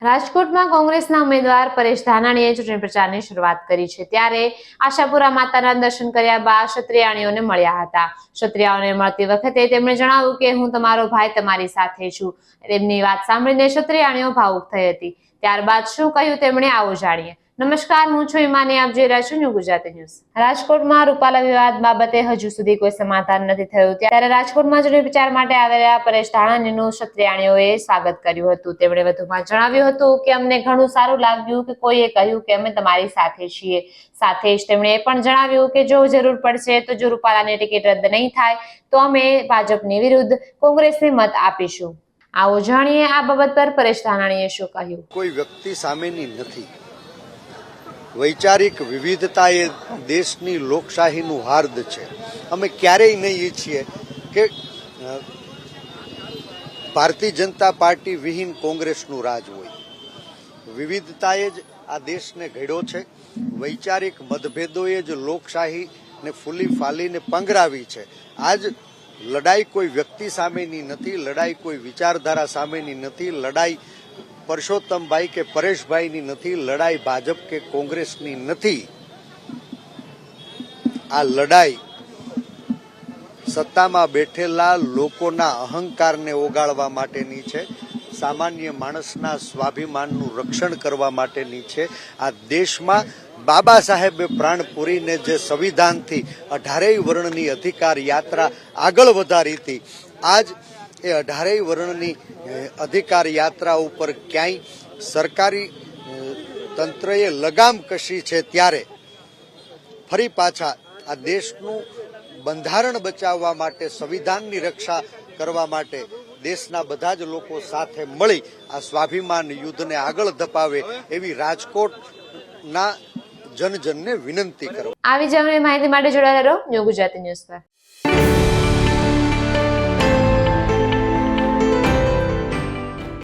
રાજકોટમાં કોંગ્રેસના ઉમેદવાર પરેશ ધાનાણીએ ચૂંટણી પ્રચારની શરૂઆત કરી છે ત્યારે આશાપુરા માતાના દર્શન કર્યા બાદ ક્ષત્રિયાણીઓને મળ્યા હતા। ક્ષત્રિયાઓને મળતી વખતે તેમણે જણાવ્યું કે હું તમારો ભાઈ તમારી સાથે છું। તેમની વાત સાંભળીને ક્ષત્રિયાણીઓ ભાવુક થઈ હતી। ત્યારબાદ શું કહ્યું તેમણે આવો જાણીએ। નમસ્કાર, હું છું ઈમાની, આપ જોઈ રહ્યા છો ન્યૂ ગુજરાતી ન્યૂઝ। રાજકોટમાં રૂપાલા વિવાદ બાબતે હજુ સુધી કોઈ સમાધાન નથી થયું ત્યારે રાજકોટમાં ચૂંટણી પ્રચાર માટે આવેલા પરેશ ધાનાણીનું ક્ષત્રિયાણીઓએ સ્વાગત કર્યું હતું। તેમણે વધુમાં જણાવ્યું હતું કે અમને ઘણું સારું લાગ્યું કે કોઈએ કહ્યું કે અમે તમારી સાથે છીએ। સાથે જ તેમણે એ પણ જણાવ્યું કે જો જરૂર પડશે તો જો રૂપાલાની ટિકિટ રદ નહીં થાય તો અમે ભાજપની વિરુદ્ધ કોંગ્રેસને મત આપીશું। આવો જાણીએ આ બાબત પર પરેશ ધાનાણીએ શું કહ્યું। કોઈ વ્યક્તિ સામેની નથી, વૈચારિક વિવિધતા એ દેશની લોકશાહીનું હાર્દ છે। અમે ક્યારેય નહીં ઈચ્છીએ કે ભારતીય જનતા પાર્ટી વિહીન કોંગ્રેસનું રાજ હોય। વિવિધતાએ જ આ દેશને ઘડ્યો છે, વૈચારિક મતભેદોએ જ લોકશાહીને ફૂલી ફાલીને પંગરાવી છે। આજ લડાઈ કોઈ વ્યક્તિ સામેની નથી, લડાઈ કોઈ વિચારધારા સામેની નથી, લડાઈ પરસોત્તમભાઈ કે પરેશભાઈની નથી, લડાઈ ભાજપ કે કોંગ્રેસની નથી। આ લડાઈ સત્તામાં બેઠેલા લોકોના અહંકારને ઓગાળવા માટેની છે, સામાન્ય માણસના સ્વાભિમાનનું રક્ષણ કરવા માટેની છે। આ દેશમાં બાબા સાહેબે પ્રાણ પૂરીને જે સંવિધાનથી 18 વર્ણની અધિકાર યાત્રા આગળ વધારી હતી, આજ એ 18 વર્ણની અધિકાર યાત્રા ઉપર ક્યાંય સરકારી તંત્રએ લગામ કશી છે ત્યારે ફરી પાછા આ દેશનું બંધારણ બચાવવા માટે, સંવિધાનની રક્ષા કરવા માટે દેશના બધા જ લોકો સાથે મળી આ સ્વાભિમાન યુદ્ધને આગળ ધપાવે એવી રાજકોટના જનજનને વિનંતી કરો। આવી જ અમને માહિતી માટે જોડાયેલા રહો ન્યૂ ગુજરાતી ન્યૂઝ પર।